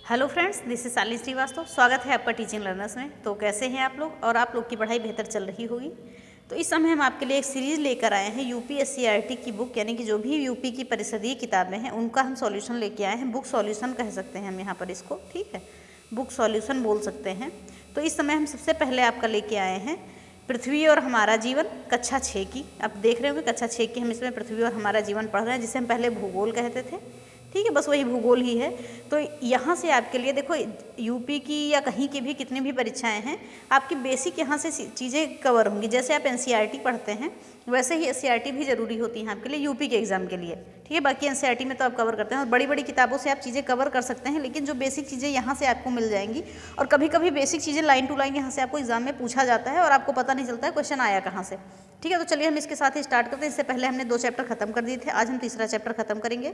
Hello friends, this is Shalini Shrivastava. स्वागत है आपका टीचिंग लर्नर्स में। तो कैसे हैं आप लोग और आप लोग की पढ़ाई बेहतर चल रही होगी। तो इस समय हम आपके लिए एक सीरीज़ लेकर आए हैं यूपीएससीईआरटी की बुक, यानी कि जो भी यूपी की परिषदीय किताबें हैं उनका हम सॉल्यूशन लेके आए हैं। बुक सॉल्यूशन कह सकते हैं हम यहाँ पर इसको, ठीक है, बुक सॉल्यूशन बोल सकते हैं। तो इस समय हम सबसे पहले आपका लेके आए हैं पृथ्वी और हमारा जीवन, कक्षा 6 की। आप देख रहे होंगे कक्षा 6 की हम इसमें पृथ्वी और हमारा जीवन पढ़ रहे हैं, जिसे हम पहले भूगोल कहते थे, ठीक है, बस वही भूगोल ही है। तो यहाँ से आपके लिए देखो, यूपी की या कहीं की भी कितनी भी परीक्षाएं हैं, आपकी बेसिक यहाँ से चीज़ें कवर होंगी। जैसे आप एनसीईआरटी पढ़ते हैं वैसे ही एससीईआरटी भी ज़रूरी होती है आपके लिए यूपी के एग्ज़ाम के लिए, ठीक है। बाकी एनसीईआरटी में तो आप कवर करते हैं और बड़ी बड़ी किताबों से आप चीज़ें कवर कर सकते हैं, लेकिन जो बेसिक चीज़ें यहाँ से आपको मिल जाएंगी। और कभी कभी बेसिक चीज़ें लाइन टू लाइन यहाँ से आपको एग्जाम में पूछा जाता है और आपको पता नहीं चलता है क्वेश्चन आया कहाँ से, ठीक है। तो चलिए हम इसके साथ ही स्टार्ट करते हैं। इससे पहले हमने 2 चैप्टर खत्म कर दिए थे, आज हम तीसरा चैप्टर खत्म करेंगे।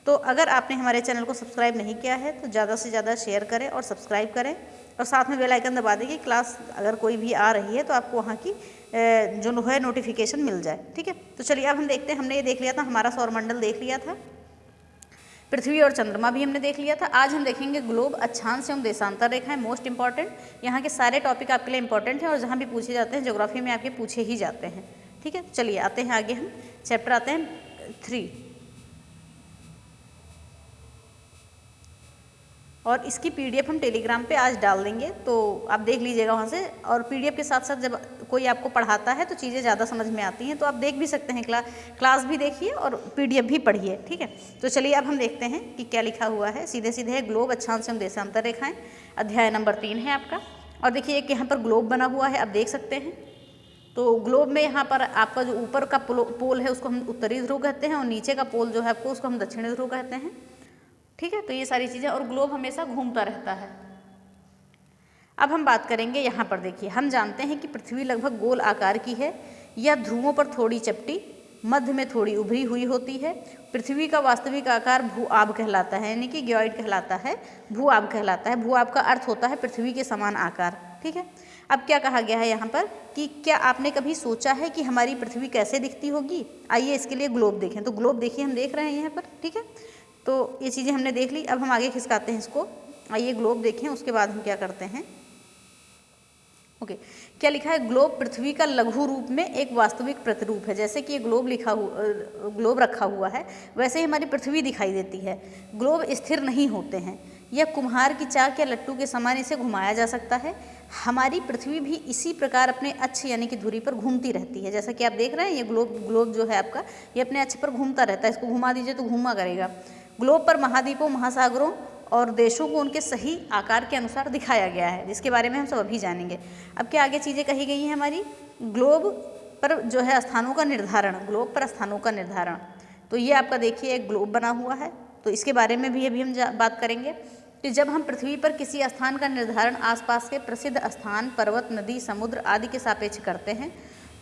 तो अगर आपने हमारे चैनल को सब्सक्राइब नहीं किया है तो ज़्यादा से ज़्यादा शेयर करें और सब्सक्राइब करें और साथ में बेल आइकन दबा दें कि क्लास अगर कोई भी आ रही है तो आपको वहाँ की जो है नोटिफिकेशन मिल जाए, ठीक है। तो चलिए अब हम देखते हैं। हमने ये देख लिया था, हमारा सौरमंडल देख लिया था, पृथ्वी और चंद्रमा भी हमने देख लिया था। आज हम देखेंगे ग्लोब, अक्षांश एवं देशांतर रेखाएं, मोस्ट इंपॉर्टेंट। यहाँ के सारे टॉपिक आपके लिए इंपॉर्टेंट हैं और जहाँ भी पूछे जाते हैं ज्योग्राफी में आपके पूछे ही जाते हैं, ठीक है। चलिए आते हैं आगे, हम चैप्टर आते हैं 3 और इसकी पीडीएफ हम टेलीग्राम पे आज डाल देंगे, तो आप देख लीजिएगा वहाँ से। और पीडीएफ के साथ साथ जब कोई आपको पढ़ाता है तो चीज़ें ज़्यादा समझ में आती हैं, तो आप देख भी सकते हैं, क्लास भी देखिए और पीडीएफ भी पढ़िए, ठीक है। तो चलिए अब हम देखते हैं कि क्या लिखा हुआ है। सीधे सीधे है ग्लोब, अक्षांश एवं देशांतर रेखाएं, अध्याय नंबर 3 है आपका। और देखिए एक यहाँ पर ग्लोब बना हुआ है, आप देख सकते हैं। तो ग्लोब में यहाँ पर आपका जो ऊपर का पोल है उसको हम उत्तरी ध्रुव कहते हैं और नीचे का पोल जो है आपको उसको हम दक्षिणी ध्रुव कहते हैं, ठीक है। तो ये सारी चीज़ें, और ग्लोब हमेशा घूमता रहता है। अब हम बात करेंगे यहाँ पर, देखिए हम जानते हैं कि पृथ्वी लगभग गोल आकार की है, यह ध्रुवों पर थोड़ी चपटी, मध्य में थोड़ी उभरी हुई होती है। पृथ्वी का वास्तविक आकार भू आब कहलाता है, यानी कि ग्योइड कहलाता है, भू आब कहलाता है। भू आब का अर्थ होता है पृथ्वी के समान आकार, ठीक है। अब क्या कहा गया है यहाँ पर कि क्या आपने कभी सोचा है कि हमारी पृथ्वी कैसे दिखती होगी। आइए इसके लिए ग्लोब देखें। तो ग्लोब देखिए, हम देख रहे हैं यहाँ पर, ठीक है। तो ये चीज़ें हमने देख ली, अब हम आगे खिसकाते हैं इसको। आइए ग्लोब देखें, उसके बाद हम क्या करते हैं। ओके, क्या लिखा है, ग्लोब पृथ्वी का लघु रूप में एक वास्तविक प्रतिरूप है। जैसे कि ये ग्लोब ग्लोब रखा हुआ है, वैसे ही हमारी पृथ्वी दिखाई देती है। ग्लोब स्थिर नहीं होते हैं, यह कुम्हार की चाक या लट्टू के समान इसे घुमाया जा सकता है। हमारी पृथ्वी भी इसी प्रकार अपने अक्ष यानी कि धुरी पर घूमती रहती है। जैसा कि आप देख रहे हैं, ये ग्लोब जो है आपका, ये अपने अक्ष पर घूमता रहता है। इसको घुमा दीजिए तो घूमा करेगा। ग्लोब पर महाद्वीपों, महासागरों और देशों को उनके सही आकार के अनुसार दिखाया गया है, जिसके बारे में हम सब अभी जानेंगे। अब क्या आगे चीज़ें कही गई हैं हमारी, ग्लोब पर जो है स्थानों का निर्धारण, ग्लोब पर स्थानों का निर्धारण। तो ये आपका देखिए एक ग्लोब बना हुआ है, तो इसके बारे में भी अभी हम बात करेंगे कि जब हम पृथ्वी पर किसी स्थान का निर्धारण आसपास के प्रसिद्ध स्थान, पर्वत, नदी, समुद्र आदि के सापेक्ष करते हैं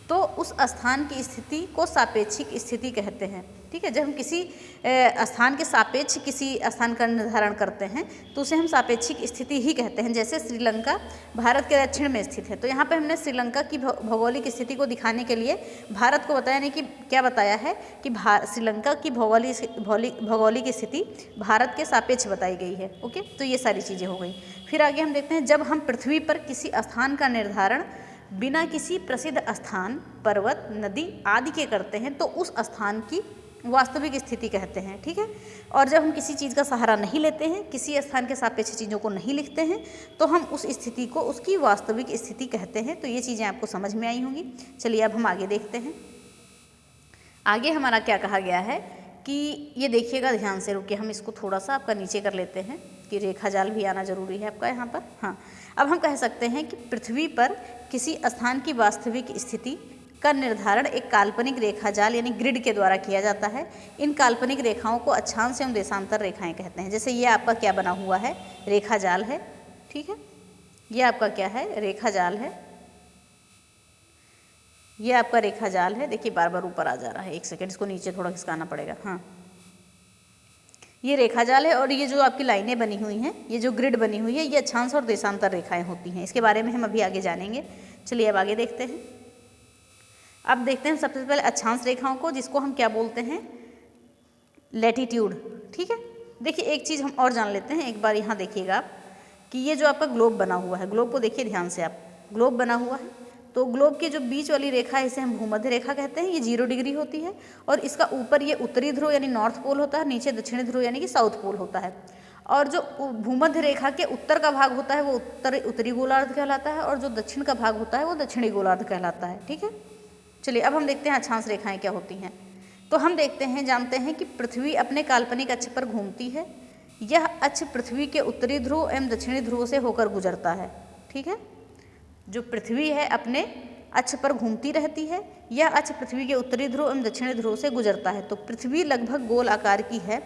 तो उस स्थान की स्थिति को सापेक्षिक स्थिति कहते हैं, ठीक है। जब हम किसी स्थान के सापेक्ष किसी स्थान का निर्धारण करते हैं तो उसे हम सापेक्षिक स्थिति ही कहते हैं। जैसे श्रीलंका भारत के दक्षिण में स्थित है, तो यहाँ पे हमने श्रीलंका की भौगोलिक स्थिति को दिखाने के लिए भारत को बताया, नहीं कि क्या बताया है कि श्रीलंका की भौगोलिक स्थिति भारत के सापेक्ष बताई गई है। ओके, तो ये सारी चीज़ें हो गई। फिर आगे हम देखते हैं, जब हम पृथ्वी पर किसी स्थान का निर्धारण बिना किसी प्रसिद्ध स्थान, पर्वत, नदी आदि के करते हैं तो उस स्थान की वास्तविक स्थिति कहते हैं, ठीक है। और जब हम किसी चीज़ का सहारा नहीं लेते हैं, किसी स्थान के सापेक्ष चीज़ों को नहीं लिखते हैं, तो हम उस स्थिति को उसकी वास्तविक स्थिति कहते हैं। तो ये चीज़ें आपको समझ में आई होंगी। चलिए अब हम आगे देखते हैं। आगे हमारा क्या कहा गया है कि ये देखिएगा ध्यान से, रुकिए हम इसको थोड़ा सा आपका नीचे कर लेते हैं कि रेखा जाल भी आना जरूरी है आपका यहाँ पर। हाँ, अब हम कह सकते हैं कि पृथ्वी पर किसी स्थान की वास्तविक स्थिति का निर्धारण एक काल्पनिक रेखा जाल यानी ग्रिड के द्वारा किया जाता है। इन काल्पनिक रेखाओं को अक्षांश एवं देशांतर रेखाएं कहते हैं। जैसे ये आपका क्या बना हुआ है, रेखा जाल है, ठीक है। ये आपका क्या है, रेखा जाल है। ये आपका रेखा जाल है। देखिए बार बार ऊपर आ जा रहा है, एक सेकेंड, इसको नीचे थोड़ा खिसकाना पड़ेगा। हाँ, ये रेखा जाल है और ये जो आपकी लाइनें बनी हुई हैं, ये जो ग्रिड बनी हुई है, ये अक्षांश और देशांतर रेखाएं होती हैं। इसके बारे में हम अभी आगे जानेंगे। चलिए अब आगे देखते हैं। अब देखते हैं सबसे पहले अक्षांश रेखाओं को, जिसको हम क्या बोलते हैं, लैटिट्यूड, ठीक है। देखिए एक चीज़ हम और जान लेते हैं, एक बार यहाँ देखिएगा आप कि ये जो आपका ग्लोब बना हुआ है, ग्लोब को देखिए ध्यान से आप, ग्लोब बना हुआ है, तो ग्लोब की जो बीच वाली रेखा है इसे हम भूमध्य रेखा कहते हैं। ये 0 डिग्री होती है और इसका ऊपर ये उत्तरी ध्रुव यानी नॉर्थ पोल होता है, नीचे दक्षिणी ध्रुव यानी कि साउथ पोल होता है। और जो भूमध्य रेखा के उत्तर का भाग होता है वो उत्तरी गोलार्ध कहलाता है और जो दक्षिण का भाग होता है वो दक्षिणी गोलार्ध कहलाता है। ठीक है, चलिए अब हम देखते हैं अक्षांश रेखाएं क्या होती हैं। तो हम देखते हैं, जानते हैं कि पृथ्वी अपने काल्पनिक अक्ष पर घूमती है। यह अक्ष पृथ्वी के उत्तरी ध्रुव एवं दक्षिणी ध्रुव से होकर गुजरता है। ठीक है, जो पृथ्वी है अपने अक्ष पर घूमती रहती है, यह अक्ष पृथ्वी के उत्तरी ध्रुव एवं दक्षिणी ध्रुव से गुजरता है। तो पृथ्वी लगभग गोल आकार की है,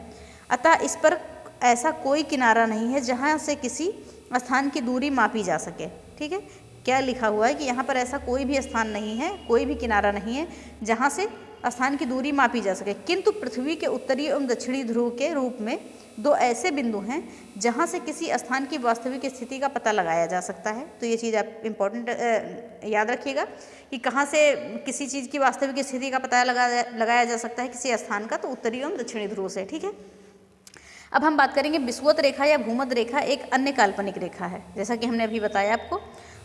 अतः इस पर ऐसा कोई किनारा नहीं है जहाँ से किसी स्थान की दूरी मापी जा सके। ठीक है, क्या लिखा हुआ है कि यहाँ पर ऐसा कोई भी स्थान नहीं है, कोई भी किनारा नहीं है जहाँ से स्थान की दूरी मापी जा सके, किंतु पृथ्वी के उत्तरी एवं दक्षिणी ध्रुव के रूप में 2 ऐसे बिंदु हैं जहाँ से किसी स्थान की वास्तविक स्थिति का पता लगाया जा सकता है। तो ये चीज़ आप इम्पोर्टेंट याद रखिएगा कि कहाँ से किसी चीज़ की वास्तविक स्थिति का पता लगाया जा सकता है किसी स्थान का, तो उत्तरी एवं दक्षिणी ध्रुव से। ठीक है, अब हम बात करेंगे विषुवत रेखा या भूमध्य रेखा, एक अन्य काल्पनिक रेखा है। जैसा कि हमने अभी बताया आपको,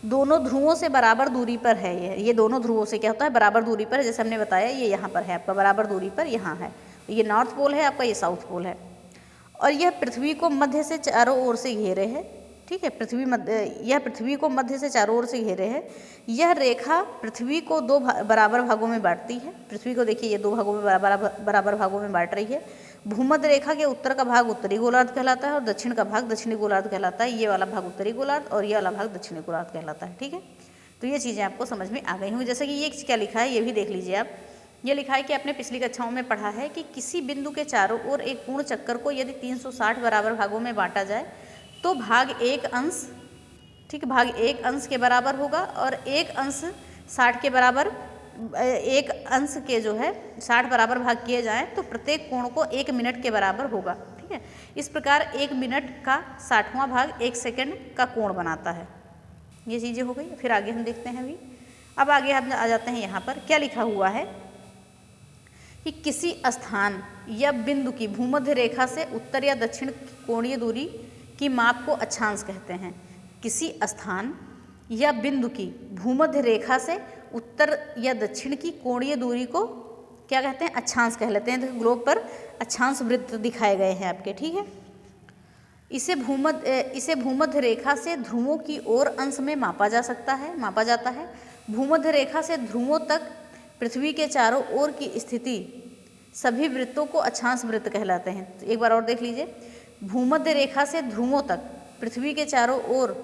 दोनों ध्रुवों से बराबर दूरी पर है। ये दोनों ध्रुवों से क्या होता है, बराबर दूरी पर है। जैसे हमने बताया ये यहाँ पर है आपका, बराबर दूरी पर यहाँ है। ये नॉर्थ पोल है आपका, ये साउथ पोल है और यह पृथ्वी को मध्य से चारों ओर से घेरे है। ठीक है, यह पृथ्वी को मध्य से चारों ओर से घेरे है। यह रेखा पृथ्वी को 2 बराबर भागों में बांटती है। पृथ्वी को देखिए ये 2 भागों में बराबर भागों में बांट रही है। भूमध्य रेखा के उत्तर का भाग उत्तरी गोलार्ध कहलाता है और दक्षिण का भाग दक्षिणी गोलार्ध कहलाता है। ये वाला भाग उत्तरी गोलार्ध और ये वाला भाग दक्षिणी गोलार्ध कहलाता है। ठीक है, तो ये चीज़ें आपको समझ में आ गई होंगी। जैसे कि ये क्या लिखा है ये भी देख लीजिए आप। ये लिखा है कि आपने पिछली कक्षाओं में पढ़ा है कि किसी बिंदु के चारों ओर एक पूर्ण चक्कर को यदि 360 बराबर भागों में बांटा जाए तो भाग 1 अंश, ठीक, भाग 1 अंश के बराबर होगा और 1 अंश 60 के बराबर, 1 अंश के जो है 60 बराबर भाग किए जाएं तो प्रत्येक कोण को 1 मिनट के बराबर होगा। ठीक है, इस प्रकार 1 मिनट का 60वां भाग 1 सेकंड का कोण बनाता है। ये चीज़ें हो गई। फिर आगे हम देखते हैं अभी। अब आगे हम आ जाते हैं, यहाँ पर क्या लिखा हुआ है कि किसी स्थान या बिंदु की भूमध्य रेखा से उत्तर या दक्षिण कोणीय दूरी की माप को अक्षांश कहते हैं। किसी स्थान या बिंदु की भूमध्य रेखा से उत्तर या दक्षिण की कोणीय दूरी को क्या कहते हैं, अक्षांश कह लेते हैं। देखो ग्लोब पर अक्षांश वृत्त दिखाए गए हैं आपके। ठीक है, इसे भूमध्य रेखा से ध्रुवों की ओर अंश में मापा जाता है। भूमध्य रेखा से ध्रुवों तक पृथ्वी के चारों ओर की स्थिति सभी वृत्तों को अक्षांश वृत्त कहलाते हैं। तो एक बार और देख लीजिए, भूमध्य रेखा से ध्रुवों तक पृथ्वी के चारों ओर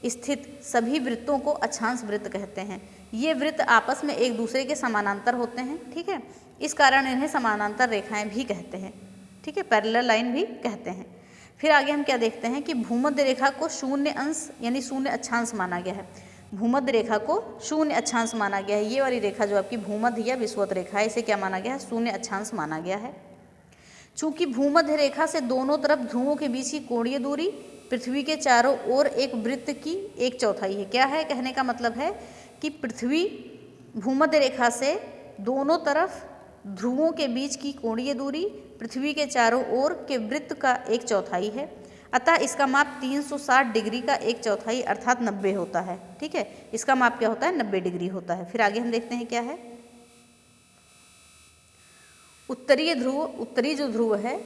स्थित सभी वृत्तों को अक्षांश वृत्त कहते हैं। ये वृत्त आपस में एक दूसरे के समानांतर होते हैं। ठीक है, इस कारण इन्हें समानांतर रेखाएं भी कहते हैं। ठीक है, पैरेलल लाइन भी कहते हैं। फिर आगे हम क्या देखते हैं कि भूमध्य रेखा को 0 अंश यानी 0 अक्षांश माना गया है। भूमध्य रेखा को 0 अक्षांश माना गया है। ये वाली रेखा जो आपकी भूमध्य या विषुवत रेखा है, इसे क्या माना गया है, 0 अक्षांश माना गया है। चूंकि भूमध्य रेखा से दोनों तरफ ध्रुवों के बीच की कोणीय दूरी पृथ्वी के चारों ओर एक वृत्त की 1/4 है। क्या है, कहने का मतलब है कि पृथ्वी भूमध्य रेखा से दोनों तरफ ध्रुवों के बीच की कोणीय दूरी पृथ्वी के चारों ओर के वृत्त का 1/4 है। अतः इसका माप 360 डिग्री का 1/4 अर्थात 90 होता है। ठीक है, इसका माप क्या होता है, 90 डिग्री होता है। फिर आगे हम देखते हैं क्या है, उत्तरी जो ध्रुव है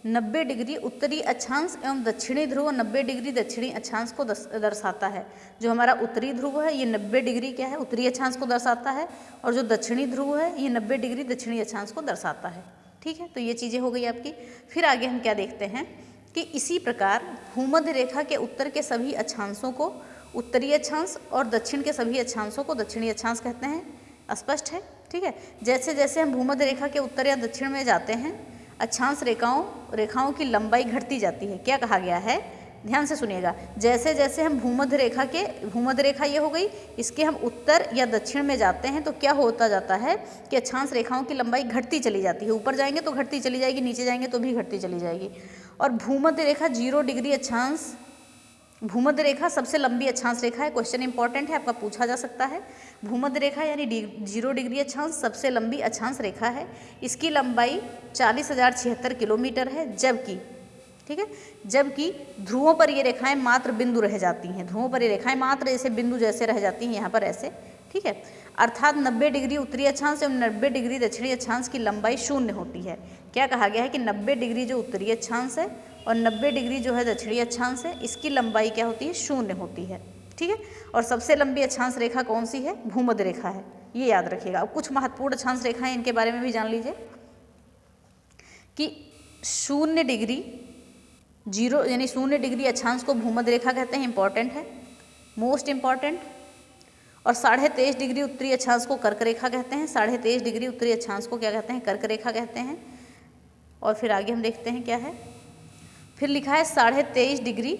90 डिग्री उत्तरी अक्षांश एवं दक्षिणी ध्रुव 90 डिग्री दक्षिणी अक्षांश को दर्शाता है। जो हमारा उत्तरी ध्रुव है ये 90 डिग्री क्या है, उत्तरी अक्षांश को दर्शाता है और जो दक्षिणी ध्रुव है ये 90 डिग्री दक्षिणी अक्षांश को दर्शाता है। ठीक है, तो ये चीज़ें हो गई आपकी। फिर आगे हम क्या देखते हैं कि इसी प्रकार भूमध्य रेखा के उत्तर के सभी अक्षांशों को उत्तरी अक्षांश और दक्षिण के सभी अक्षांशों को दक्षिणी अक्षांश कहते हैं। स्पष्ट है। ठीक है, जैसे जैसे हम भूमध्य रेखा के उत्तर या दक्षिण में जाते हैं अक्षांश रेखाओं की लंबाई घटती जाती है। क्या कहा गया है, ध्यान से सुनिएगा, जैसे जैसे हम भूमध्य रेखा ये हो गई, इसके हम उत्तर या दक्षिण में जाते हैं तो क्या होता जाता है कि अक्षांश रेखाओं की लंबाई घटती चली जाती है। ऊपर जाएंगे तो घटती चली जाएगी, नीचे जाएंगे तो भी घटती चली जाएगी। और भूमध्य रेखा 0 डिग्री अक्षांश, भूमध्य रेखा सबसे लंबी अक्षांश रेखा है। क्वेश्चन इंपॉर्टेंट है, आपका पूछा जा सकता है। भूमध्य रेखा यानी 0 डिग्री अक्षांश सबसे लंबी अक्षांश रेखा है। इसकी लंबाई 40,076 किलोमीटर है, जबकि ठीक है। जबकि ध्रुवों पर ये रेखाएं मात्र बिंदु रह जाती हैं, ध्रुवों पर ये रेखाएं मात्र ऐसे बिंदु जैसे रह जाती हैं यहाँ पर ऐसे, ठीक है। अर्थात 90 डिग्री उत्तरी अक्षांश एवं 90 डिग्री दक्षिणी अक्षांश की लंबाई शून्य होती है। क्या कहा गया है कि 90 डिग्री जो उत्तरी अक्षांश है और 90 डिग्री जो है दक्षिणी अक्षांश है, इसकी लंबाई क्या होती है, शून्य होती है, ठीक है। और सबसे लंबी अक्षांश रेखा कौन सी है, भूमध्य रेखा है, ये याद रखिएगा। अब कुछ महत्वपूर्ण अक्षांश रेखाएं इनके बारे में भी जान लीजिए कि 0 डिग्री 0 यानी 0 डिग्री अक्षांश को भूमध्य रेखा कहते हैं, इंपॉर्टेंट है, मोस्ट इंपॉर्टेंट। और 23.5 डिग्री उत्तरी अक्षांश को कर्क रेखा कहते हैं, 23.5 डिग्री उत्तरी अक्षांश को क्या कहते हैं, कर्क रेखा कहते हैं। और फिर आगे हम देखते हैं क्या है, फिर लिखा है 23.5 डिग्री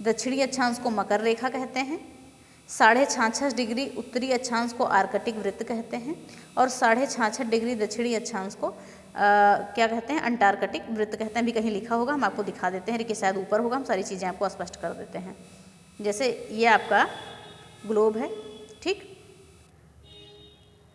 दक्षिणी अक्षांश को मकर रेखा कहते हैं, 66.5 डिग्री उत्तरी अक्षांश को आर्कटिक वृत्त कहते हैं, और 66.5 डिग्री दक्षिणी अक्षांश को क्या कहते हैं, अंटार्कटिक वृत्त कहते हैं। भी कहीं लिखा होगा, हम आपको दिखा देते हैं कि शायद ऊपर होगा, हम सारी चीज़ें आपको स्पष्ट कर देते हैं। जैसे ये आपका ग्लोब है, ठीक,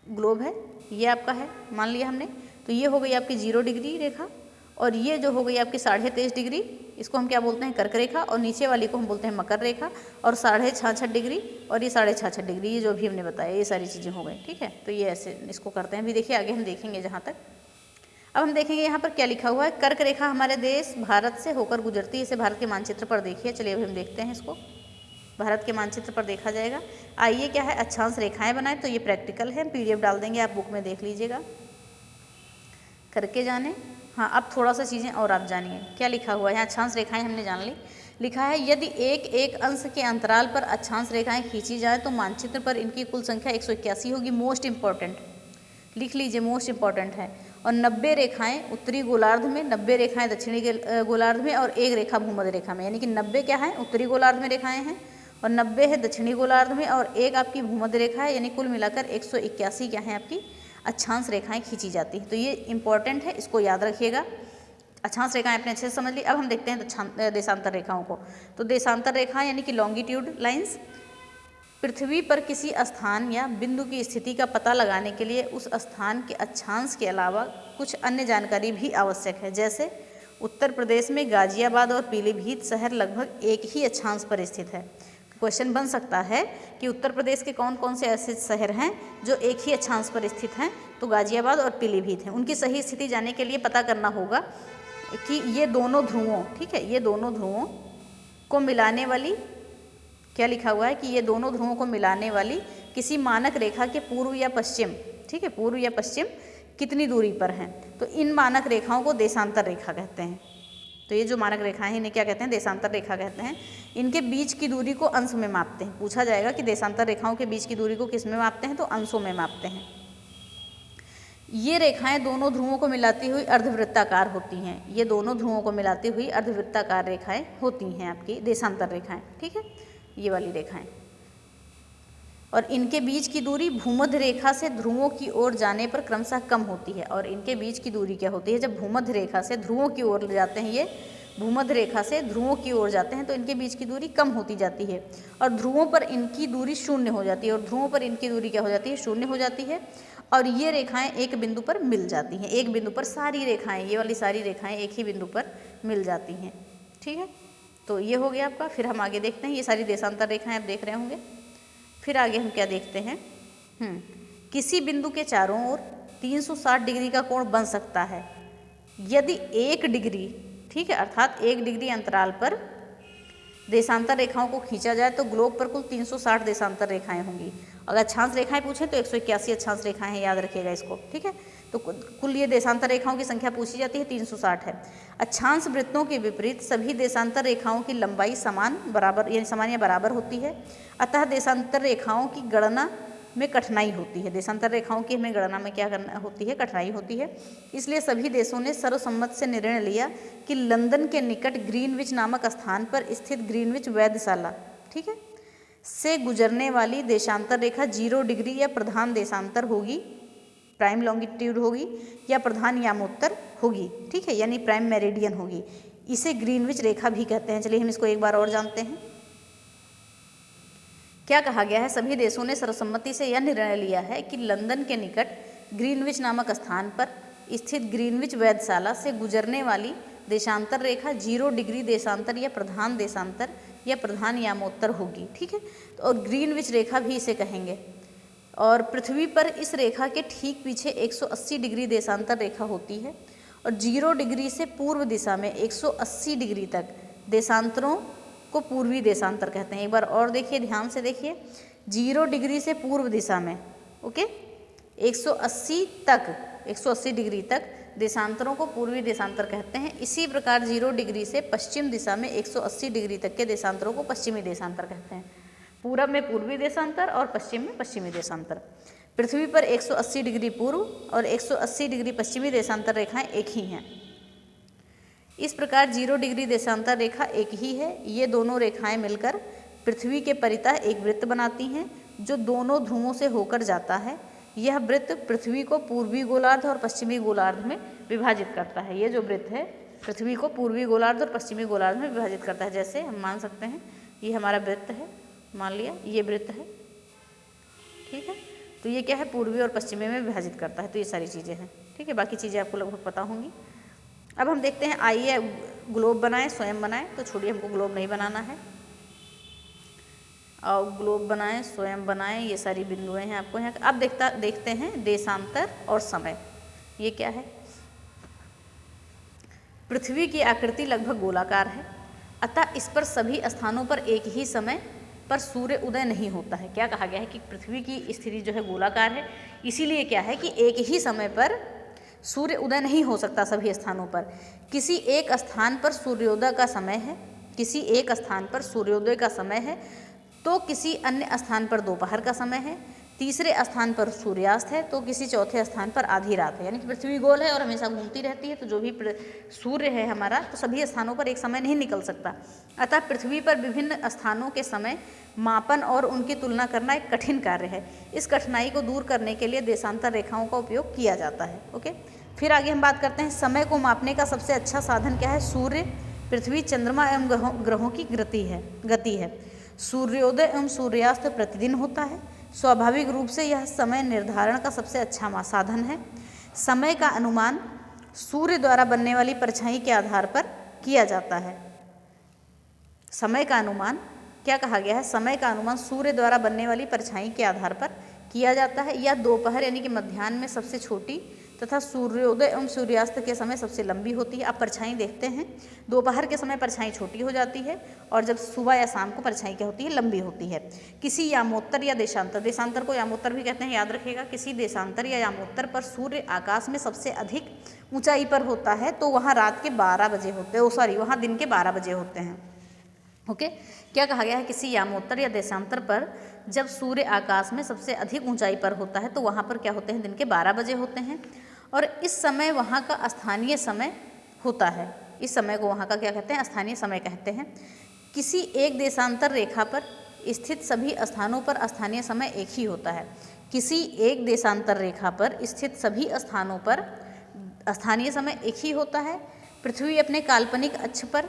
ग्लोब है, ये आपका है, मान लिया हमने। तो ये हो गई आपकी 0 डिग्री रेखा, और ये जो हो गई आपकी 23.5 डिग्री, इसको हम क्या बोलते हैं, कर्क रेखा, और नीचे वाली को हम बोलते हैं मकर रेखा, और 66.5 डिग्री और ये 66.5 डिग्री, ये जो भी हमने बताया, ये सारी चीज़ें हो गई, ठीक है। तो ये ऐसे इसको करते हैं। भी देखिए आगे हम देखेंगे जहाँ तक। अब हम देखेंगे यहाँ पर क्या लिखा हुआ है, कर्क रेखा हमारे देश भारत से होकर गुजरती है। इसे भारत के मानचित्र पर देखिए, चलिए अभी हम देखते हैं इसको, भारत के मानचित्र पर देखा जाएगा। आइए क्या है, अक्षांश रेखाएं बनाए, तो ये प्रैक्टिकल है, PDF डाल देंगे, आप बुक में देख लीजिएगा करके जाने। हाँ, अब थोड़ा सा चीज़ें और आप जानिए क्या लिखा हुआ है। यहाँ अक्षांश रेखाएं हमने जान ली, लिखा है यदि एक अंश के अंतराल पर अक्षांश रेखाएं खींची जाए तो मानचित्र पर इनकी कुल संख्या 181 होगी। मोस्ट इंपॉर्टेंट लिख लीजिए, मोस्ट इंपॉर्टेंट है। और 90 रेखाएं उत्तरी गोलार्ध में, 90 रेखाएं दक्षिणी गोलार्ध में, और 1 रेखा भूमध्य रेखा में। यानी कि 90 क्या है, उत्तरी गोलार्ध में रेखाएं हैं, और 90 है दक्षिणी गोलार्ध में, और 1 आपकी भूमध्य रेखा है। यानी कुल मिलाकर 181 क्या है आपकी अक्षांश रेखाएं खींची जाती हैं। तो ये इंपॉर्टेंट है, इसको याद रखिएगा। अक्षांश रेखाएं आपने अच्छे से समझ ली। अब हम देखते हैं देशांतर रेखाओं को। तो देशांतर रेखाएं यानी कि लॉन्गिट्यूड लाइंस, पृथ्वी पर किसी स्थान या बिंदु की स्थिति का पता लगाने के लिए उस स्थान के अक्षांश के अलावा कुछ अन्य जानकारी भी आवश्यक है। जैसे उत्तर प्रदेश में गाजियाबाद और पीलीभीत शहर लगभग एक ही अक्षांश पर स्थित है। क्वेश्चन बन सकता है कि उत्तर प्रदेश के कौन कौन से ऐसे शहर हैं जो एक ही अक्षांश पर स्थित हैं, तो गाजियाबाद और पीलीभीत हैं। उनकी सही स्थिति जानने के लिए पता करना होगा कि ये दोनों ध्रुवों, ठीक है, ये दोनों ध्रुवों को मिलाने वाली, क्या लिखा हुआ है कि ये दोनों ध्रुवों को मिलाने वाली किसी मानक रेखा के पूर्व या पश्चिम, ठीक है, पूर्व या पश्चिम कितनी दूरी पर हैं। तो इन मानक रेखाओं को देशांतर रेखा कहते हैं। तो ये जो मानक रेखाएं हैं इन्हें क्या कहते हैं, देशांतर रेखा कहते हैं। इनके बीच की दूरी को अंश में मापते हैं। पूछा जाएगा कि देशांतर रेखाओं के बीच की दूरी को किस में मापते हैं, तो अंशों में मापते हैं। ये रेखाएं दोनों ध्रुवों को मिलाती हुई अर्धवृत्ताकार होती हैं। ये दोनों ध्रुवों को मिलाती हुई अर्धवृत्ताकार रेखाएं होती हैं आपकी देशांतर रेखाएं, ठीक है, ये वाली रेखाएं। और इनके बीच की दूरी भूमध्य रेखा से ध्रुवों की ओर जाने पर क्रमशः कम होती है। और इनके बीच की दूरी क्या होती है, जब भूमध्य रेखा से ध्रुवों की ओर जाते हैं, ये भूमध्य रेखा से ध्रुवों की ओर जाते हैं, तो इनके बीच की दूरी कम होती जाती है और ध्रुवों पर इनकी दूरी शून्य हो जाती है। और ध्रुवों पर इनकी दूरी क्या हो जाती है, शून्य हो जाती है। और ये रेखाएं एक बिंदु पर मिल जाती हैं। एक बिंदु पर सारी रेखाएं, ये वाली सारी रेखाएं एक ही बिंदु पर मिल जाती हैं, ठीक है। तो ये हो गया आपका। फिर हम आगे देखते हैं, ये सारी देशांतर रेखाएं आप देख रहे होंगे। फिर आगे हम क्या देखते हैं, किसी बिंदु के चारों ओर 360 डिग्री का कोण बन सकता है यदि 1 डिग्री, ठीक है, अर्थात 1 डिग्री अंतराल पर देशांतर रेखाओं को खींचा जाए तो ग्लोब पर कुल 360 देशांतर रेखाएं होंगी। अगर अक्षांश रेखाएं पूछें तो 181 अक्षांश रेखाएं हैं, याद रखिएगा इसको, ठीक है। तो कुल ये देशांतर रेखाओं की संख्या पूछी जाती है 360 है। अक्षांश वृत्तों के विपरीत सभी देशांतर रेखाओं की लंबाई समान बराबर यानी समान या बराबर होती है। अतः देशांतर रेखाओं की गणना में कठिनाई होती है। देशांतर रेखाओं की हमें गणना में क्या करना होती है, कठिनाई होती है। इसलिए सभी देशों ने सर्वसम्मत से निर्णय लिया कि लंदन के निकट ग्रीनविच नामक स्थान पर स्थित ग्रीनविच वेधशाला, ठीक है, से गुजरने वाली देशांतर रेखा 0 डिग्री या प्रधान देशांतर होगी, प्राइम लॉन्गिट्यूड होगी, या प्रधान यामोत्तर होगी, ठीक है, यानी प्राइम मेरिडियन होगी। इसे ग्रीनविच रेखा भी कहते हैं। चलिए हम इसको एक बार और जानते हैं। क्या कहा गया है, सभी देशों ने सर्वसम्मति से यह निर्णय लिया है कि लंदन के निकट ग्रीनविच नामक स्थान पर स्थित ग्रीनविच वेधशाला से गुजरने वाली देशांतर रेखा 0 डिग्री देशांतर या प्रधान यामोत्तर होगी, ठीक है। तो और ग्रीनविच रेखा भी इसे कहेंगे। और पृथ्वी पर इस रेखा के ठीक पीछे 180 डिग्री देशांतर रेखा होती है और 0 डिग्री से पूर्व दिशा में 180 डिग्री तक देशांतरों को पूर्वी देशांतर कहते हैं। एक बार और देखिए, ध्यान से देखिए, 0 डिग्री से पूर्व दिशा में, ओके, 180 डिग्री तक देशांतरों को पूर्वी देशांतर कहते हैं। इसी प्रकार 0 डिग्री से पश्चिम दिशा में 180 डिग्री तक के देशांतरों को पश्चिमी देशांतर कहते हैं। पूरब में पूर्वी देशांतर और पश्चिम में पश्चिमी देशांतर। पृथ्वी पर 180 डिग्री पूर्व और 180 डिग्री पश्चिमी देशांतर रेखाएं एक ही हैं। इस प्रकार 0 डिग्री देशांतर रेखा एक ही है। ये दोनों रेखाएं मिलकर पृथ्वी के परितः एक वृत्त बनाती हैं जो दोनों ध्रुवों से होकर जाता है। यह वृत्त पृथ्वी को पूर्वी गोलार्ध और पश्चिमी गोलार्ध में विभाजित करता है। ये जो वृत्त है पृथ्वी को पूर्वी गोलार्ध और पश्चिमी गोलार्ध में विभाजित करता है। जैसे हम मान सकते हैं ये हमारा वृत्त है, मान लिया ये वृत्त है, ठीक है। तो ये क्या है, पूर्वी और पश्चिमी में विभाजित करता है। तो ये सारी चीज़ें हैं, ठीक है। बाकी चीज़ें आपको लगभग पता होंगी। अब हम देखते हैं, आइए ग्लोब बनाएं, स्वयं बनाएं। तो छोड़िए, हमको ग्लोब नहीं बनाना है। और ग्लोब बनाएं, स्वयं बनाएं, ये सारी बिंदुएं हैं आपको यहाँ। अब देखते हैं देशांतर और समय। ये क्या है, पृथ्वी की आकृति लगभग गोलाकार है, अतः इस पर सभी स्थानों पर एक ही समय पर सूर्य उदय नहीं होता है। क्या कहा गया है कि पृथ्वी की स्थिति जो है गोलाकार है, इसीलिए क्या है कि एक ही समय पर सूर्य उदय नहीं हो सकता सभी स्थानों पर। किसी एक स्थान पर सूर्योदय का समय है, किसी एक स्थान पर सूर्योदय का समय है, तो किसी अन्य स्थान पर दोपहर का समय है, तीसरे स्थान पर सूर्यास्त है, तो किसी चौथे स्थान पर आधी रात है। यानी कि पृथ्वी गोल है और हमेशा घूमती रहती है, तो जो भी सूर्य है हमारा, तो सभी स्थानों पर एक समय नहीं निकल सकता। अतः पृथ्वी पर विभिन्न स्थानों के समय मापन और उनकी तुलना करना एक कठिन कार्य है। इस कठिनाई को दूर करने के लिए देशांतर रेखाओं का उपयोग किया जाता है, ओके। फिर आगे हम बात करते हैं, समय को मापने का सबसे अच्छा साधन क्या है। सूर्य, पृथ्वी, चंद्रमा एवं ग्रहों की गति है। सूर्योदय एवं सूर्यास्त प्रतिदिन होता है। स्वाभाविक रूप से यह समय निर्धारण का सबसे अच्छा साधन है। समय का अनुमान सूर्य द्वारा बनने वाली परछाई के आधार पर किया जाता है। समय का अनुमान, क्या कहा गया है, समय का अनुमान सूर्य द्वारा बनने वाली परछाई के आधार पर किया जाता है। यह दोपहर यानी कि मध्याह्न में सबसे छोटी तथा सूर्योदय एवं सूर्यास्त के समय सबसे लंबी होती है। आप परछाई देखते हैं, दोपहर के समय परछाई छोटी हो जाती है और जब सुबह या शाम को परछाई क्या होती है, लंबी होती है। किसी यामोत्तर या देशांतर, देशांतर को यामोत्तर भी कहते हैं, याद रखिएगा। किसी देशांतर या यामोत्तर पर सूर्य आकाश में सबसे अधिक ऊंचाई पर होता है, तो वहाँ रात के 12 बजे होते हैं, वहाँ दिन के 12 बजे होते हैं, ओके। क्या कहा गया है, किसी यामोत्तर या देशांतर पर जब सूर्य आकाश में सबसे अधिक ऊंचाई पर होता है, तो वहाँ पर क्या होते हैं, दिन के 12 बजे होते हैं। और इस समय वहाँ का स्थानीय समय होता है। इस समय को वहाँ का क्या कहते हैं, स्थानीय समय कहते हैं। किसी एक देशांतर रेखा पर स्थित सभी स्थानों पर स्थानीय समय एक ही होता है। किसी एक देशांतर रेखा पर स्थित सभी स्थानों पर स्थानीय समय एक ही होता है। पृथ्वी अपने काल्पनिक अक्ष पर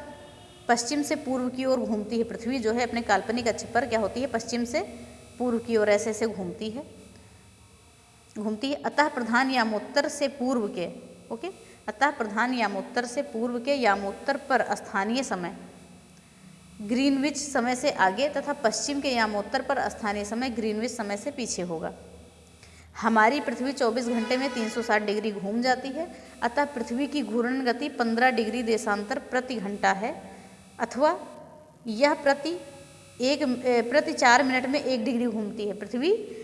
पश्चिम से पूर्व की ओर घूमती है। पृथ्वी जो है अपने काल्पनिक अक्ष पर क्या होती है, पश्चिम से पूर्व की ओर ऐसे घूमती है। अतः प्रधान यामोत्तर से पूर्व के, ओके, अतः प्रधान यामोत्तर से पूर्व के यामोत्तर पर स्थानीय समय ग्रीनविच समय से आगे तथा पश्चिम के यामोत्तर पर स्थानीय समय ग्रीनविच समय से पीछे होगा। हमारी पृथ्वी 24 घंटे में 360 डिग्री घूम जाती है, अतः पृथ्वी की घूर्णन गति 15 डिग्री देशांतर प्रति घंटा है, अथवा यह प्रति 4 मिनट में 1 डिग्री घूमती है। पृथ्वी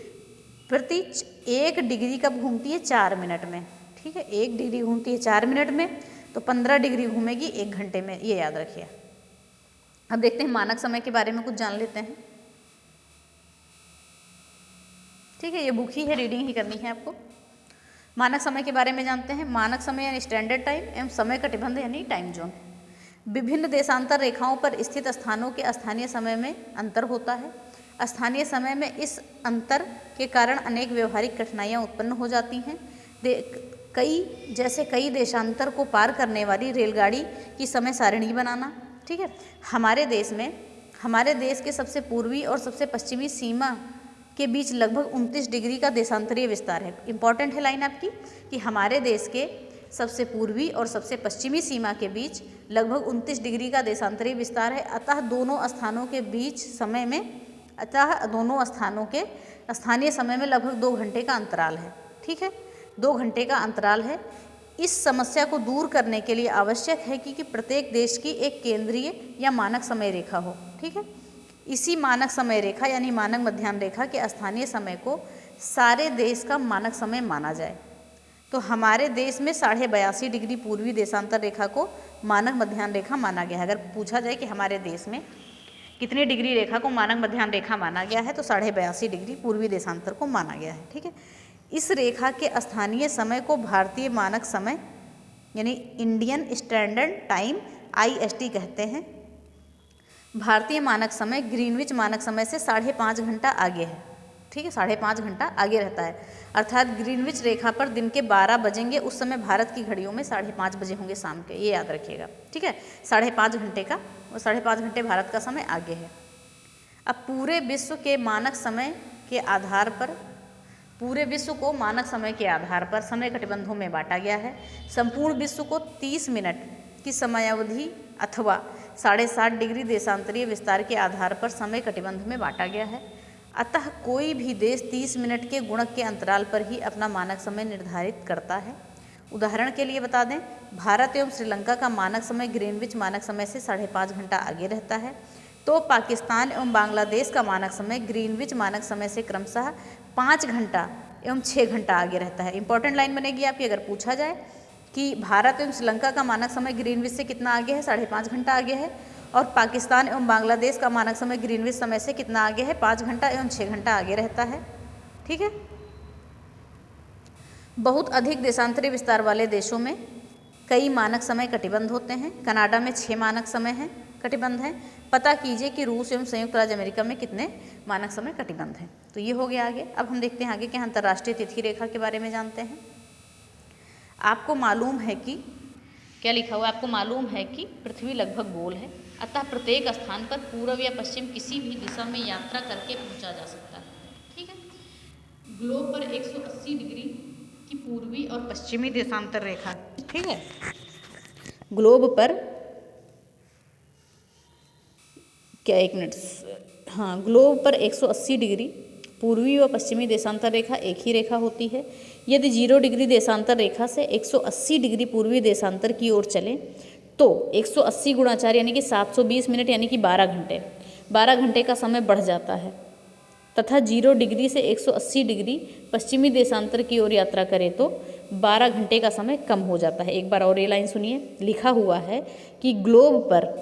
प्रति 1 डिग्री कब घूमती है, 4 मिनट में, ठीक है। 1 डिग्री घूमती है 4 मिनट में, तो 15 डिग्री घूमेगी 1 घंटे में, ये याद रखिए। अब देखते हैं मानक समय के बारे में कुछ जान लेते हैं, ठीक है। ये बुक ही है, रीडिंग ही करनी है आपको। मानक समय के बारे में जानते हैं। मानक समय यानी स्टैंडर्ड टाइम एवं समय कटिबंध यानी टाइम जोन। विभिन्न देशांतर रेखाओं पर स्थित स्थानों के स्थानीय समय में अंतर होता है। स्थानीय समय में इस अंतर के कारण अनेक व्यवहारिक कठिनाइयाँ उत्पन्न हो जाती हैं। कई देशांतर को पार करने वाली रेलगाड़ी की समय सारिणी बनाना, ठीक है। हमारे देश के सबसे पूर्वी और सबसे पश्चिमी सीमा के बीच लगभग 29 डिग्री का देशांतरीय विस्तार है। इंपॉर्टेंट है लाइन आपकी, कि हमारे देश के सबसे पूर्वी और सबसे पश्चिमी सीमा के बीच लगभग 29 डिग्री का देशांतरी विस्तार है। अतः दोनों स्थानों के स्थानीय समय में लगभग 2 घंटे का अंतराल है। ठीक है, 2 घंटे का अंतराल है। इस समस्या को दूर करने के लिए आवश्यक है कि प्रत्येक देश की एक केंद्रीय या मानक समय रेखा हो। ठीक है, इसी मानक समय रेखा यानी मानक मध्याह्न रेखा के स्थानीय समय को सारे देश का मानक समय माना जाए। तो हमारे देश में 82.5 डिग्री पूर्वी देशांतर रेखा को मानक मध्याह्न रेखा माना गया है। अगर पूछा जाए कि हमारे देश में कितनी डिग्री रेखा को मानक मध्याह्न रेखा माना गया है, तो 82.5 डिग्री पूर्वी देशांतर को माना गया है। ठीक है, इस रेखा के स्थानीय समय को भारतीय मानक समय यानी इंडियन स्टैंडर्ड टाइम IST कहते हैं। भारतीय मानक समय ग्रीनविच मानक समय से 5.5 घंटा आगे है। ठीक है, 5.5 घंटा आगे रहता है। अर्थात ग्रीनविच रेखा पर दिन के 12 बजेंगे, उस समय भारत की घड़ियों में 5:30 बजे होंगे शाम के, ये याद रखिएगा। ठीक है, 5.5 घंटे का और 5.5 घंटे भारत का समय आगे है। अब पूरे विश्व के मानक समय के आधार पर पूरे विश्व को मानक समय के आधार पर समय कटिबंधों में बांटा गया है। संपूर्ण विश्व को 30 मिनट की समयावधि अथवा 7.5 डिग्री देशांतरीय विस्तार के आधार पर समय कटिबंध में बांटा गया है। अतः कोई भी देश 30 मिनट के गुणक के अंतराल पर ही अपना मानक समय निर्धारित करता है। उदाहरण के लिए बता दें, भारत एवं श्रीलंका का मानक समय ग्रीनविच मानक समय से 5.5 घंटा आगे रहता है, तो पाकिस्तान एवं बांग्लादेश का मानक समय ग्रीनविच मानक समय से क्रमशः 5 घंटा एवं 6 घंटा आगे रहता है। इंपॉर्टेंट लाइन बनेगी आपकी, अगर पूछा जाए कि भारत एवं श्रीलंका का मानक समय ग्रीनविच से कितना आगे है, 5.5 घंटा आगे है, और पाकिस्तान एवं बांग्लादेश का मानक समय ग्रीनविच समय से कितना आगे है, 5 घंटा एवं 6 घंटा आगे रहता है। ठीक है, बहुत अधिक देशांतरी विस्तार वाले देशों में कई मानक समय कटिबंध होते हैं। कनाडा में 6 मानक समय कटिबंध हैं। पता कीजिए कि रूस एवं संयुक्त राज्य अमेरिका में कितने मानक समय कटिबंध हैं। तो ये हो गया आगे। अब हम देखते हैं आगे क्या अंतर्राष्ट्रीय तिथि रेखा के बारे में जानते हैं। आपको मालूम है कि क्या लिखा हुआ है, आपको मालूम है कि पृथ्वी लगभग गोल है, अतः प्रत्येक स्थान पर पूर्व या पश्चिम किसी भी दिशा में यात्रा करके पहुंचा जा सकता है। ठीक है, ग्लोब पर 180 डिग्री की पूर्वी और पश्चिमी देशांतर रेखा। ठीक है, ग्लोब पर क्या, एक मिनट, हाँ, ग्लोब पर 180 डिग्री पूर्वी व पश्चिमी देशांतर रेखा एक ही रेखा होती है। यदि 0 डिग्री देशांतर रेखा से 180 डिग्री पूर्वी देशांतर की ओर चलें तो 180 गुणा 4 यानी कि 720 मिनट यानी कि 12 घंटे का समय बढ़ जाता है। तथा 0 डिग्री से 180 डिग्री पश्चिमी देशांतर की ओर यात्रा करें तो 12 घंटे का समय कम हो जाता है। एक बार और ये लाइन सुनिए, लिखा हुआ है कि ग्लोब पर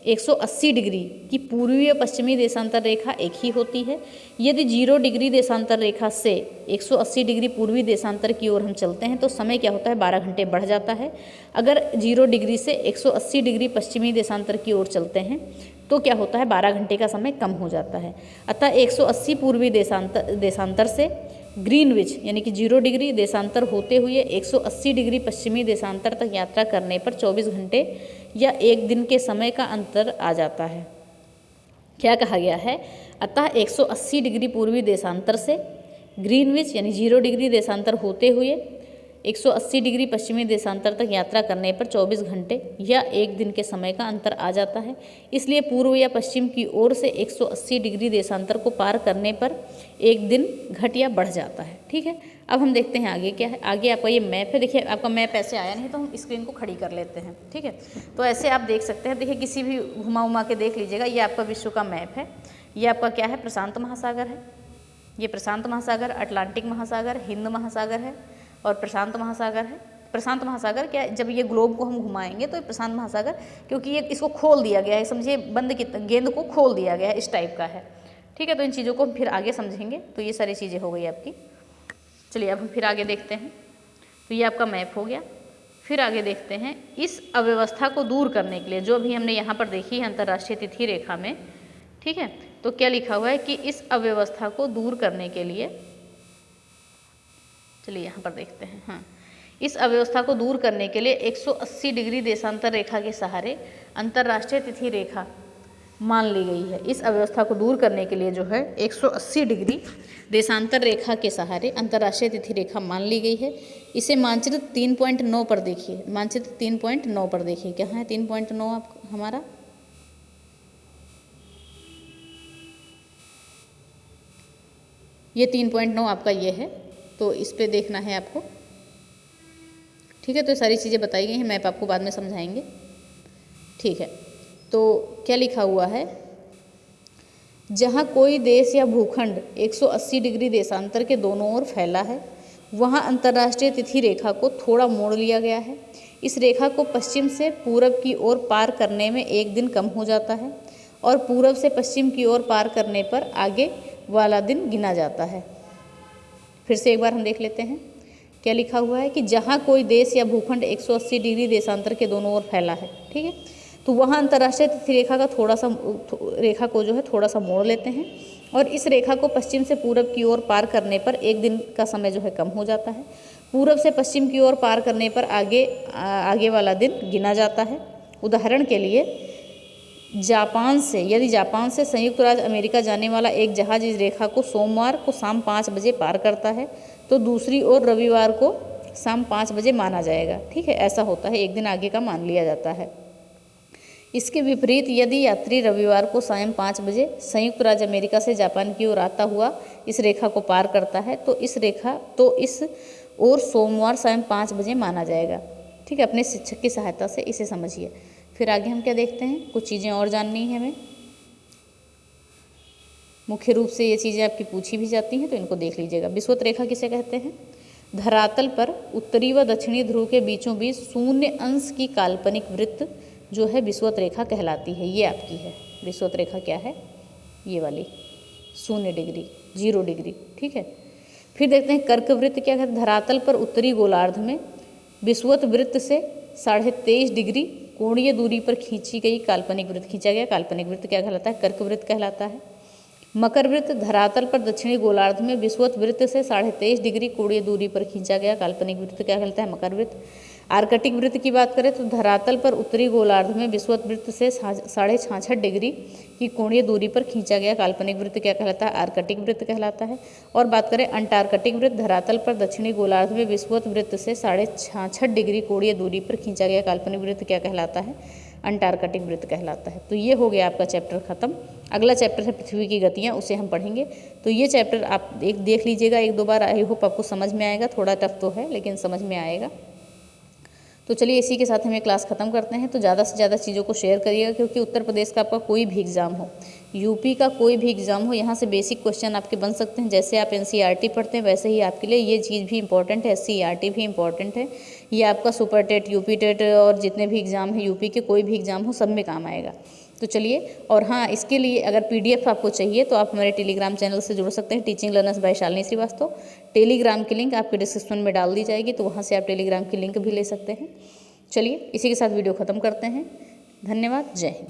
180 डिग्री की पूर्वी व पश्चिमी देशांतर रेखा एक ही होती है। यदि 0 डिग्री देशांतर रेखा से 180 डिग्री पूर्वी देशांतर की ओर हम चलते हैं तो समय क्या होता है, 12 घंटे बढ़ जाता है। अगर 0 डिग्री से 180 डिग्री पश्चिमी देशांतर की ओर चलते हैं तो क्या होता है, 12 घंटे का समय कम हो जाता है। अतः 180 पूर्वी देशांतर से ग्रीनविच यानी कि 0 डिग्री देशांतर होते हुए 180 डिग्री पश्चिमी देशांतर तक यात्रा करने पर 24 घंटे या 1 दिन के समय का अंतर आ जाता है। क्या कहा गया है, अतः 180 डिग्री पूर्वी देशांतर से ग्रीनविच यानी 0 डिग्री देशांतर होते हुए 180 डिग्री पश्चिमी देशांतर तक यात्रा करने पर 24 घंटे या 1 दिन के समय का अंतर आ जाता है। इसलिए पूर्व या पश्चिम की ओर से 180 डिग्री देशांतर को पार करने पर 1 दिन घट या बढ़ जाता है। ठीक है, अब हम देखते हैं आगे क्या है। आगे आपका ये मैप है, देखिए आपका मैप ऐसे आया नहीं तो हम स्क्रीन को खड़ी कर लेते हैं। ठीक है, तो ऐसे आप देख सकते हैं, देखिए किसी भी घुमा के देख लीजिएगा। ये आपका विश्व का मैप है। ये आपका क्या है, प्रशांत महासागर है। ये प्रशांत महासागर, अटलांटिक महासागर, हिंद महासागर है और प्रशांत महासागर है। प्रशांत महासागर क्या है, जब ये ग्लोब को हम घुमाएंगे तो ये प्रशांत महासागर, क्योंकि ये इसको खोल दिया गया है, समझिए बंद की गेंद को खोल दिया गया है, इस टाइप का है। ठीक है, तो इन चीज़ों को फिर आगे समझेंगे। तो ये सारी चीज़ें हो गई आपकी। चलिए अब हम फिर आगे देखते हैं। तो ये आपका मैप हो गया। फिर आगे देखते हैं, इस अव्यवस्था को दूर करने के लिए जो भी हमने यहाँ पर देखी है अंतर्राष्ट्रीय तिथि रेखा में, ठीक है, तो क्या लिखा हुआ है कि इस अव्यवस्था को दूर करने के लिए, चलिए यहाँ पर देखते हैं, हाँ, इस अव्यवस्था को दूर करने के लिए 180 डिग्री देशांतर रेखा के सहारे अंतर्राष्ट्रीय तिथि रेखा मान ली गई है। इस अव्यवस्था को दूर करने के लिए जो है 180 डिग्री देशांतर रेखा के सहारे अंतर्राष्ट्रीय तिथि रेखा मान ली गई है। इसे मानचित्र 3.9 पर देखिए, मानचित्र 3.9 पर देखिए, क्या है 3.9 आप हमारा, ये 3.9 आपका ये है, तो इस पे देखना है आपको, ठीक है। तो सारी चीज़ें बताई गई हैं, मैप आपको बाद में समझाएंगे, ठीक है। तो क्या लिखा हुआ है, जहाँ कोई देश या भूखंड 180 डिग्री देशांतर के दोनों ओर फैला है, वहाँ अंतर्राष्ट्रीय तिथि रेखा को थोड़ा मोड़ लिया गया है। इस रेखा को पश्चिम से पूरब की ओर पार करने में एक दिन कम हो जाता है और पूरब से पश्चिम की ओर पार करने पर आगे वाला दिन गिना जाता है। फिर से एक बार हम देख लेते हैं, क्या लिखा हुआ है कि जहाँ कोई देश या भूखंड 180 डिग्री देशांतर के दोनों ओर फैला है, ठीक है, तो वहाँ अंतर्राष्ट्रीय तिथि रेखा का थोड़ा सा रेखा को जो है थोड़ा सा मोड़ लेते हैं और इस रेखा को पश्चिम से पूरब की ओर पार करने पर एक दिन का समय जो है कम हो जाता है। पूरब से पश्चिम की ओर पार करने पर आगे वाला दिन गिना जाता है। उदाहरण के लिए यदि जापान से संयुक्त राज्य अमेरिका जाने वाला एक जहाज इस रेखा को सोमवार को शाम 5 बजे पार करता है तो दूसरी ओर रविवार को शाम 5 बजे माना जाएगा, ठीक है। ऐसा होता है, एक दिन आगे का मान लिया जाता है। इसके विपरीत यदि यात्री रविवार को सायं 5 बजे संयुक्त राज्य अमेरिका से जापान की ओर आता हुआ इस रेखा को पार करता है तो इस ओर सोमवार सायं 5 बजे माना जाएगा, ठीक है। अपने शिक्षक की सहायता से इसे समझिए। फिर आगे हम क्या देखते हैं, कुछ चीज़ें और जाननी है हमें। मुख्य रूप से ये चीज़ें आपकी पूछी भी जाती हैं, तो इनको देख लीजिएगा। विषुवत रेखा किसे कहते हैं? धरातल पर उत्तरी व दक्षिणी ध्रुव के बीचों बीच शून्य अंश की काल्पनिक वृत्त जो है विषुवत रेखा कहलाती है। ये आपकी है विषुवत रेखा, क्या है ये वाली 0 डिग्री 0 डिग्री, ठीक है। फिर देखते हैं कर्क वृत्त क्या कहते हैं। धरातल पर उत्तरी गोलार्ध में विषुवत वृत्त से 23.5 डिग्री कोणीय दूरी पर खींचा गया काल्पनिक वृत्त क्या कहलाता है? कर्क वृत्त कहलाता है। मकर वृत्त धरातल पर दक्षिणी गोलार्ध में विषुवत वृत्त से 23.5 डिग्री कोणीय दूरी पर खींचा गया काल्पनिक वृत्त क्या कहलाता है? मकर वृत्त। आर्कटिक वृत्त की बात करें तो धरातल पर उत्तरी गोलार्ध में विषुवत वृत्त से 66.5 डिग्री की कोणीय दूरी पर खींचा गया काल्पनिक वृत्त क्या कहलाता है? आर्कटिक वृत्त कहलाता है। और बात करें अंटार्कटिक वृत्त, धरातल पर दक्षिणी गोलार्ध में विषुवत वृत्त से 66.5 डिग्री कोणीय दूरी पर खींचा गया काल्पनिक वृत्त क्या कहलाता है? अंटार्कटिक वृत्त कहलाता है। तो ये हो गया आपका चैप्टर खत्म। अगला चैप्टर है पृथ्वी की गतियाँ, उसे हम पढ़ेंगे। तो ये चैप्टर आप देख लीजिएगा 1-2 बार, आई होप आपको समझ में आएगा। थोड़ा टफ तो है लेकिन समझ में आएगा। तो चलिए इसी के साथ हमें क्लास ख़त्म करते हैं। तो ज़्यादा से ज़्यादा चीज़ों को शेयर करिएगा, क्योंकि उत्तर प्रदेश का आपका कोई भी एग्ज़ाम हो, यूपी का कोई भी एग्ज़ाम हो, यहाँ से बेसिक क्वेश्चन आपके बन सकते हैं। जैसे आप एनसीईआरटी पढ़ते हैं वैसे ही आपके लिए ये चीज़ भी इंपॉर्टेंट है, एससीईआरटी भी इंपॉर्टेंट है। ये आपका सुपर टेट, यूपी टेट और जितने भी एग्ज़ाम हैं यूपी के, कोई भी एग्ज़ाम हो, सब में काम आएगा। तो चलिए, और हाँ, इसके लिए अगर पीडीएफ आपको चाहिए तो आप हमारे टेलीग्राम चैनल से जुड़ सकते हैं, teaching learners by Shalini Shrivastava. Telegram की लिंक आपके डिस्क्रिप्शन में डाल दी जाएगी, तो वहाँ से आप टेलीग्राम की लिंक भी ले सकते हैं। चलिए इसी के साथ वीडियो ख़त्म करते हैं। धन्यवाद, जय हिंद।